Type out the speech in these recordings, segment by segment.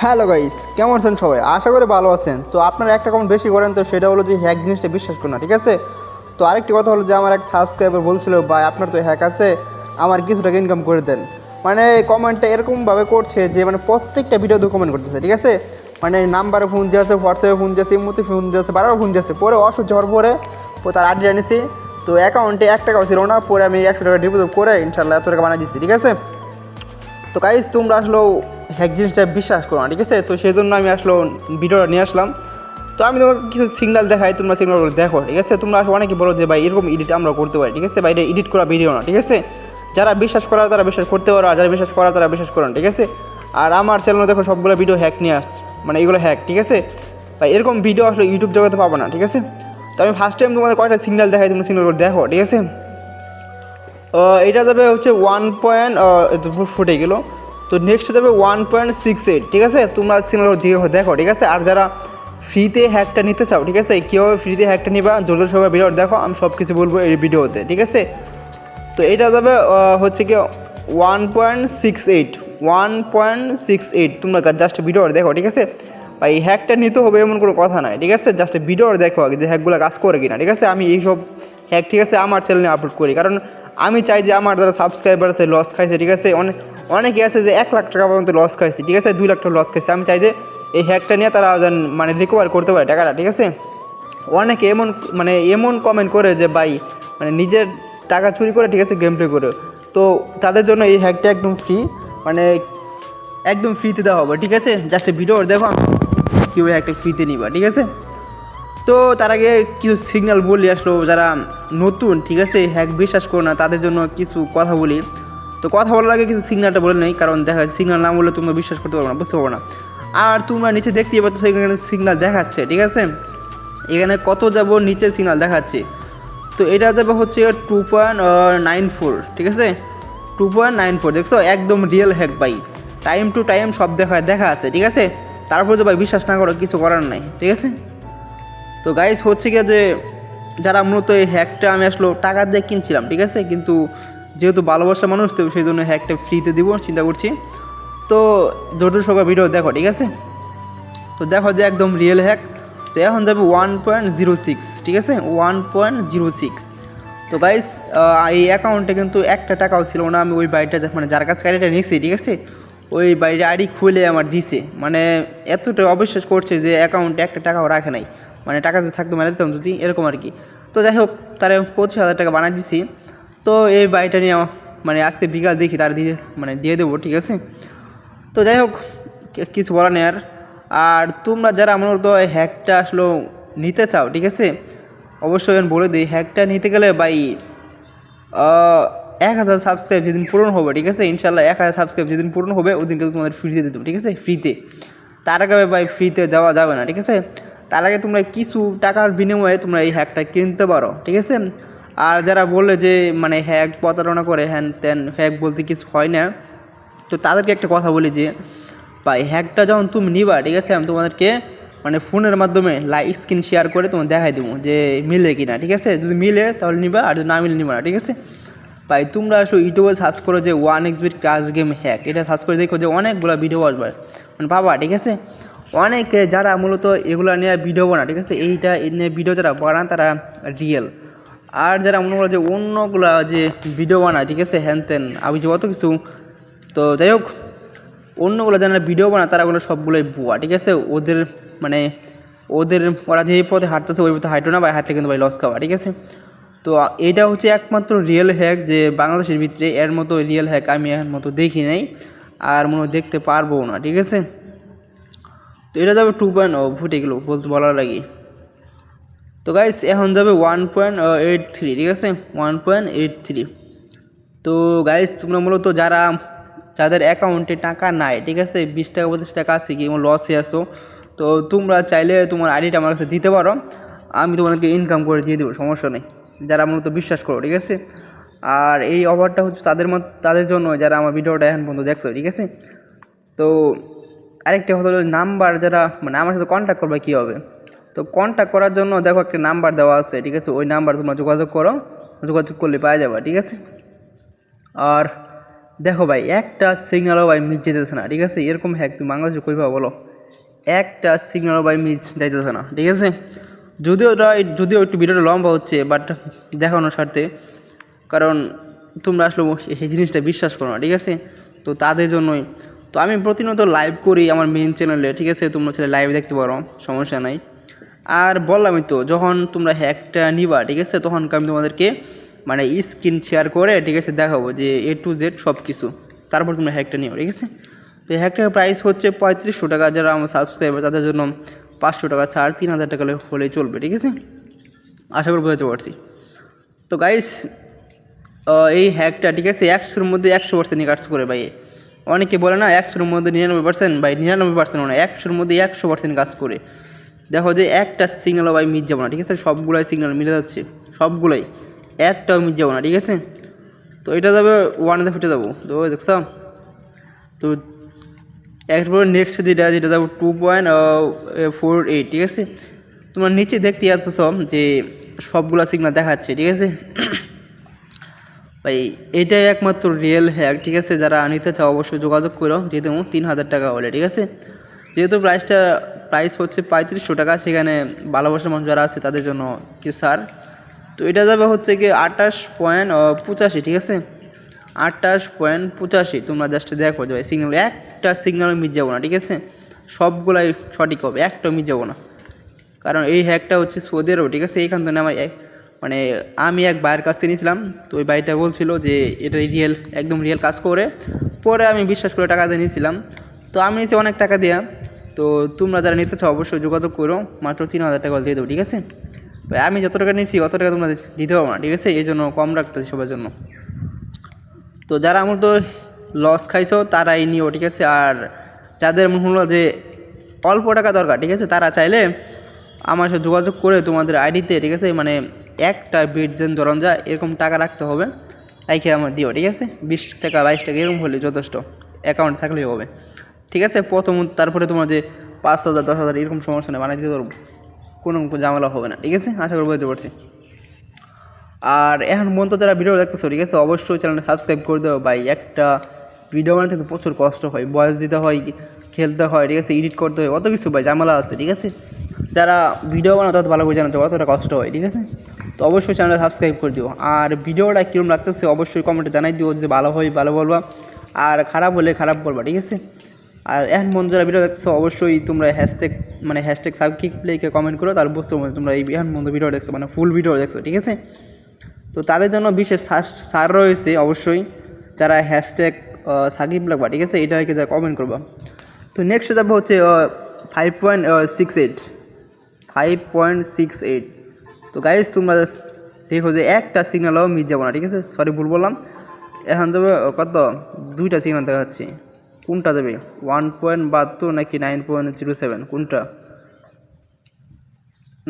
Hello guys, কেমন আছেন সবাই? আশা করি ভালো আছেন। তো আপনারা একটা কমেন্ট বেশি করেন, তো সেটা হলো যে হ্যাক জিনিসটা বিশ্বাস করুন না, ঠিক আছে? তো আরেকটি কথা হলো যে আমার এক সাবস্ক্রাইবার বলছিল, ভাই আপনার তো হ্যাক আছে, আমার কিছু টাকা ইনকাম করে দেন। মানে কমেন্টটা এরকমভাবে করছে যে মানে প্রত্যেকটা ভিডিওতে কমেন্ট করতেছে, ঠিক আছে? মানে নাম্বারে ফোন দিয়েছে, হোয়াটসঅ্যাপে ফোন দিয়েছে, ইমোতে ফোন দিয়েছে, বারবার ফোন দিয়েছে। পরে অসহ্য হওয়ার পরে তার আইডি আনিছি। তো অ্যাকাউন্টে 1 টাকাও ছিল না। পরে আমি 100 টাকা ডিপোজিট করে ইনশাল্লাহ এত টাকা বানিয়ে দিচ্ছি, ঠিক আছে? তো গাইজ তোমরা আসলেও হ্যাক জিনিসটা বিশ্বাস করো না, ঠিক আছে? তো সেই জন্য আমি আসলে ভিডিওটা নিয়ে আসলাম। তো আমি তোমাকে কিছু সিগনাল দেখাই, তোমরা সিগনালগুলো দেখো, ঠিক আছে? তোমরা আসলে অনেকে বলো যে ভাই এরকম এডিট আমরা করতে পারি, ঠিক আছে? ভাই এটা এডিট করা ভিডিও না, ঠিক আছে? যারা বিশ্বাস করা তারা বিশ্বাস করতে পারো, আর যারা বিশ্বাস করা তারা বিশ্বাস করো না, ঠিক আছে? আর আমার চ্যানেলে দেখো সবগুলো ভিডিও হ্যাক নিয়ে আসছে, মানে এগুলো হ্যাক, ঠিক আছে? ভাই এরকম ভিডিও আসলে ইউটিউব জগতে পাবো না, ঠিক আছে? তো আমি ফার্স্ট টাইম তোমাদের কয়েকটা সিগনাল দেখাই, তোমরা সিগনালগুলো দেখো, ঠিক আছে? এটা যাবে হচ্ছে 1 ফুটে গেল। তো নেক্সট যাবে 1.68, ঠিক আছে? তোমরা সিগনাল দেখো, ঠিক আছে? আর যারা ফ্রিতে হ্যাকটা নিতে চাও, ঠিক আছে, কীভাবে ফ্রিতে হ্যাকটা নিবা জোর সহকারে ভিডিও দেখো, আমি সব কিছু বলবো এই ভিডিওতে, ঠিক আছে? তো এটা যাবে হচ্ছে কি 1.68 তোমরা জাস্ট ভিডিও দেখো, ঠিক আছে? বা এই হ্যাকটা নিতে হবে এমন কোনো কথা নয়, ঠিক আছে? জাস্ট ভিডিও দেখো আগে যে হ্যাকগুলো কাজ করে কিনা, ঠিক আছে? আমি এইসব হ্যাক, ঠিক আছে, আমার চ্যানেলে আপলোড করি, কারণ আমি চাই যে আমার যারা সাবস্ক্রাইবার আছে লস খাইছে, ঠিক আছে? অনেকে আছে যে 1 লাখ টাকা পর্যন্ত লস খাইছে, ঠিক আছে? 2 লাখ টাকা লস খাইছে। আমি চাই যে এই হ্যাকটা নিয়ে তারা যেন মানে রিকভার করতে পারে টাকাটা, ঠিক আছে? অনেকে এমন কমেন্ট করে যে ভাই মানে নিজের টাকা চুরি করে, ঠিক আছে, গেম প্লে করে। তো তাদের জন্য এই হ্যাকটা একদম ফ্রি, মানে একদম ফ্রিতে দেওয়া হবে, ঠিক আছে? জাস্ট ভিডিও দেখো কেউ একটা ফ্রিতে নিবা, ঠিক আছে? তো তার আগে কিছু সিগন্যাল বলি আসলো, যারা নতুন, ঠিক আছে, হ্যাক বিশ্বাস করো না তাদের জন্য কিছু কথা বলি। তো কথা বলার আগে কিছু সিগন্যালটা বলে নেই, কারণ দেখা যাচ্ছে সিগন্যাল না বললে তোমরা বিশ্বাস করতে পারবো না, বুঝতে পারবো না। আর তোমরা নিচে দেখতেই পাচ্ছ এখানে সিগন্যাল দেখাচ্ছে, ঠিক আছে? এখানে কত যাব নিচে সিগন্যাল দেখাচ্ছে। তো এটা যাবে হচ্ছে 2.94, ঠিক আছে? 2.94 দেখছো, একদম রিয়েল হ্যাক ভাই, টাইম টু টাইম সব দেখা আছে, ঠিক আছে? তারপর তো ভাই বিশ্বাস না করো, কিছু করার নাই, ঠিক আছে? তো গাইস হচ্ছে গিয়ে যে যারা মূলত এই হ্যাকটা আমি আসলে টাকা দিয়ে কিনছিলাম, ঠিক আছে? কিন্তু যেহেতু ভালোবাসার মানুষ, তো সেই জন্য হ্যাকটা ফ্রিতে দিব চিন্তা করছি। তো ধৈর্য সহকারে ভিডিও দেখো, ঠিক আছে? তো দেখো যে একদম রিয়েল হ্যাক। তো এখন যাবে 1.06, ঠিক আছে? 1.06। তো গাইস এই অ্যাকাউন্টে কিন্তু 1 টাকাও ছিল না। আমি ওই বাড়িটা মানে যার কাছে গাড়িটা নিয়েছি, ঠিক আছে, ওই বাড়ির আইডি খুলে আমার দিছে। মানে এতটা অবিশ্বাস করছে যে অ্যাকাউন্টে 1 টাকাও রাখে নাই, মানে টাকা যদি থাকতো মেরে দিতাম যদি, এরকম আর কি। তো যাই হোক, তারা 25,000 টাকা বানিয়ে দিছি। তো এই বাড়িটা নিয়ে মানে আজকে বিকাল দেখি তার দিয়ে দেবো, ঠিক আছে? তো যাই হোক, কিছু বলার নেই আর। আর তোমরা যারা মূলত হ্যাকটা আসলে নিতে চাও, ঠিক আছে, অবশ্যই আমি বলে দিই, হ্যাকটা নিতে গেলে ভাই 1,000 সাবস্ক্রাইব যেদিন পূরণ হবে, ঠিক আছে, ইনশাল্লাহ 1,000 সাবস্ক্রাইব যেদিন পূরণ হবে ওই দিনকে তোমাদের ফ্রিতে দিতে, ঠিক আছে? ফ্রিতে। তার আগে ভাই ফ্রিতে দেওয়া যাবে না, ঠিক আছে? তার আগে তোমরা কিছু টাকার বিনিময়ে তোমরা এই হ্যাকটা কিনতে পারো, ঠিক আছে? আর যারা বললে যে মানে হ্যাক প্রতারণা করে, হ্যান ত্যান, হ্যাক বলতে কিছু হয় না, তো তাদেরকে একটা কথা বলি যে ভাই হ্যাকটা যখন তুমি নিবা, ঠিক আছে, আমি তোমাদেরকে মানে ফোনের মাধ্যমে লাইভ স্ক্রিন শেয়ার করে তোমার দেখাই দেবো যে মিলে কি না, ঠিক আছে? যদি মিলে তাহলে নিবা, আর যদি না মিলে নিবা না, ঠিক আছে? ভাই তোমরা আসলে ইউটিউবে সার্চ করো যে 1xbet ক্রাশ গেম হ্যাক, এটা সার্চ করে দেখো যে অনেকগুলো ভিডিও আসবে, মানে পাবা, ঠিক আছে? অনেকে যারা মূলত এগুলো নিয়ে ভিডিও বানায়, ঠিক আছে, এইটা নিয়ে ভিডিও যারা বানান তারা রিয়েল। আর যারা মনে করো যে অন্যগুলা যে ভিডিও বানায়, ঠিক আছে, হ্যান ত্যান আমি যে অত কিছু, তো যাই হোক, অন্যগুলো যারা ভিডিও বানায় তারাগুলো সবগুলোই ভুয়া, ঠিক আছে? মানে ওদের ওরা যে পথে হাঁটতেছে ওই পথে হাঁটো না, বা হাঁটলে কিন্তু ভাই লস খাওয়া, ঠিক আছে? তো এটা হচ্ছে একমাত্র রিয়েল হ্যাক যে বাংলাদেশের ভিতরে, এর মতো রিয়েল হ্যাক আমি এর মতো দেখি নাই, আর মনে দেখতে পারবো না, ঠিক আছে? তো এটা যাবে 2.0, ফুটে গেলো বলার লাগে। তো গাইস এখন যাবে 1.83, ঠিক আছে? 1.83। তো গাইস তোমরা মূলত যাদের অ্যাকাউন্টে টাকা নাই, ঠিক আছে, 20 টাকা 25 টাকা আছে কি লসে আসো, তো তোমরা চাইলে তোমার আইডিটা আমার কাছে দিতে পারো, আমি তোমাদেরকে ইনকাম করে দিয়ে দেবো, সমস্যা নেই। যারা মূলত বিশ্বাস করো, ঠিক আছে? আর এই অফারটা হচ্ছে তাদের জন্য যারা আমার ভিডিওটা এখন পর্যন্ত দেখছো, ঠিক আছে? তো আরেকটা কথা হলো, নাম্বার যারা মানে আমার সাথে কন্ট্যাক্ট করবে কী হবে, তো কন্ট্যাক্ট করার জন্য দেখো একটা নাম্বার দেওয়া আছে, ঠিক আছে? ওই নাম্বার তোমরা যোগাযোগ করো, যোগাযোগ করলে পাওয়া যাবে, ঠিক আছে? আর দেখো ভাই একটা সিগন্যালও ভাই মিস যেতেছে না, ঠিক আছে? এরকম হ্যাক তুমি বাংলাদেশে কই পাবো বলো? একটা সিগন্যালও ভাই মিস যাইতেছে না, ঠিক আছে? যদিও একটু ভিডিওটা লম্বা হচ্ছে, বাট দেখানোর স্বার্থে, কারণ তোমরা আসলে এই জিনিসটা বিশ্বাস করো না, ঠিক আছে? তো তাদের জন্যই তো আমি প্রতিনিয়ত লাইভ করি আমার মেইন চ্যানেলে, ঠিক আছে? তোমরা ছেলে লাইভ দেখতে পারো, সমস্যা নাই। আর বললামই তো, যখন তোমরা হ্যাকটা নিবা, ঠিক আছে, তখন আমি তোমাদেরকে মানে স্ক্রিন শেয়ার করে, ঠিক আছে, দেখাবো যে A to Z সব কিছু, তারপর তোমরা হ্যাকটা নিও, ঠিক আছে? তো এই হ্যাকটার প্রাইস হচ্ছে 3500 টাকা। যারা আমার সাবস্ক্রাইবার তাদের জন্য 500 টাকা ছাড়, 3000 টাকা হলেই চলবে, ঠিক আছে? আশা করি বোঝাতে পারছি। তো গাইস, এই হ্যাকটা, ঠিক আছে, 100-র মধ্যে 100% কাজ করে ভাই। অনেকে বলে না 100-র মধ্যে 99%, ভাই 99% না, 100-র মধ্যে 100% কাজ করে। দেখো যে একটা সিগন্যালও ভাই মিস যাবো না, ঠিক আছে? সবগুলাই সিগন্যাল মিলে যাচ্ছে, সবগুলাই, একটাও মিস যাবো না, ঠিক আছে? তো এটা যাবে 1-এ ফেটে যাবো, তো দেখছ? তো এরপরে নেক্সট যেটা যাবো 2.48, ঠিক আছে? তোমার নিচে দেখতে আসছো সব যে সবগুলা সিগন্যাল দেখাচ্ছে, ঠিক আছে? ভাই এটাই একমাত্র রিয়েল হ্যাক, ঠিক আছে? যারা নিতে চাও অবশ্যই যোগাযোগ করো, যেহেতু 3000 টাকা হলে, ঠিক আছে? যেহেতু প্রাইস হচ্ছে 3500 টাকা, সেখানে ভালোবাসার মানুষ যারা আছে তাদের জন্য কিছু ছাড়। তো এটা যাবে হচ্ছে কি 28.85, ঠিক আছে? 28.85। তোমরা জাস্ট দেখো যে ভাই সিগন্যাল, একটা সিগন্যাল মিস যাবো না, ঠিক আছে? সবগুলাই সঠিক হবে, একটাও মিস যাবো না। কারণ এই হ্যাকটা হচ্ছে সৌদি আরব, ঠিক আছে? এইখান থেকে আমার মানে আমি এক ভাইয়ের কাছ থেকে নিয়েছিলাম, তো ওই ভাইটা বলছিল যে এটা রিয়েল, একদম রিয়েল কাজ করে। পরে আমি বিশ্বাস করে টাকা দিয়ে নিয়েছিলাম, তো আমি নিয়েছি অনেক টাকা দেওয়া। তো তোমরা যারা নিতে চাও অবশ্যই যোগাযোগ করো, মাত্র 3000 টাকা দিয়ে দেবো, ঠিক আছে? ভাই আমি যত টাকা নিয়েছি অত টাকা তোমরা দিতে পারবো না, ঠিক আছে? এই জন্য কম রাখতেছি সবার জন্য। তো যারা আমার তো লস খাইছো তারাই নিও, ঠিক আছে? আর যাদের মনে হলো যে অল্প টাকা দরকার, ঠিক আছে, তারা চাইলে আমার সাথে যোগাযোগ করে তোমাদের আইডিতে, ঠিক আছে, মানে একটা বিট যেন ধরন যায় এরকম টাকা রাখতে হবে, রাইখে আমার দিও, ঠিক আছে? 20 টাকা 22 টাকা এরকম হলে যথেষ্ট, অ্যাকাউন্ট থাকলেই হবে, ঠিক আছে? তারপরে তোমার যে 5000 10,000 এরকম সমস্যা নেই, বানাই দিতে পারবো, কোনো ঝামেলা হবে না, ঠিক আছে? আশা করি বুঝতে পারছি। আর এখন পর্যন্ত যারা ভিডিও দেখতেছো, ঠিক আছে, অবশ্যই চ্যানেলটা সাবস্ক্রাইব করে দেবো ভাই। একটা ভিডিও বানাতে কিন্তু প্রচুর কষ্ট হয়, ভয়েস দিতে হয়, খেলতে হয়, ঠিক আছে, এডিট করতে হয়, অত কিছু ভাই ঝামেলা আছে, ঠিক আছে? যারা ভিডিও বানাতে অত ভালো করে জানাতে অতটা কষ্ট হয়, ঠিক আছে? তো অবশ্যই চ্যানেলটা সাবস্ক্রাইব করে দিও। আর ভিডিওটা কীরকম লাগতেছে অবশ্যই কমেন্টে জানাই দিও, যে ভালো হয় ভালো বলবা, আর খারাপ হলে খারাপ বলবা, ঠিক আছে? আর এখন মন যারা ভিডিও দেখছো অবশ্যই তোমরা হ্যাশট্যাগ সাবকিক প্লেকে কমেন্ট করো, তার বুঝতে পারবে তোমরা এই এখন মন্দ ভিডিও দেখছো, মানে ফুল ভিডিও দেখছো, ঠিক আছে? তো তাদের জন্য বিশেষ ছাড় রয়েছে অবশ্যই, যারা হ্যাশট্যাগ সাকিব লাগবা, ঠিক আছে, এটা রেখে যারা কমেন্ট করবা। তো নেক্সট যাবো হচ্ছে 5.68 5.68। তো গাইজ তোমরা দেখো যে একটা সিগন্যালও মিস যাবো না, ঠিক আছে? সরি ভুল বললাম। এখন যাবে কত, দুইটা সিগন্যাল দেখাচ্ছি, কোনটা যাবে 1.72 নাকি 9.07, কোনটা?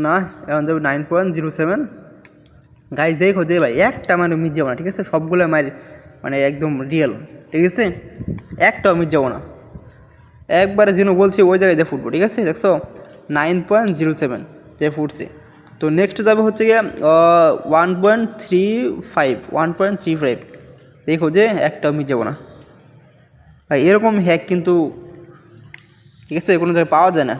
না, এখন যাবে 9.07। গাইজ দেখো যে ভাই একটা মানে মিস যাবো না, ঠিক আছে? সবগুলো মানে একদম রিয়েল, ঠিক আছে? একটাও মিস যাবো না, একবারে যেন বলছি ওই জায়গায় দিয়ে ফুটবো, ঠিক আছে? দেখছো 9.07 যে ফুটছে। তো নেক্সট যাবে হচ্ছে গিয়ে 1.35 দেখো যে একটাও মিস যাবো না ভাই। এরকম হ্যাক কিন্তু, ঠিক আছে, কোনো জায়গায় পাওয়া যায় না।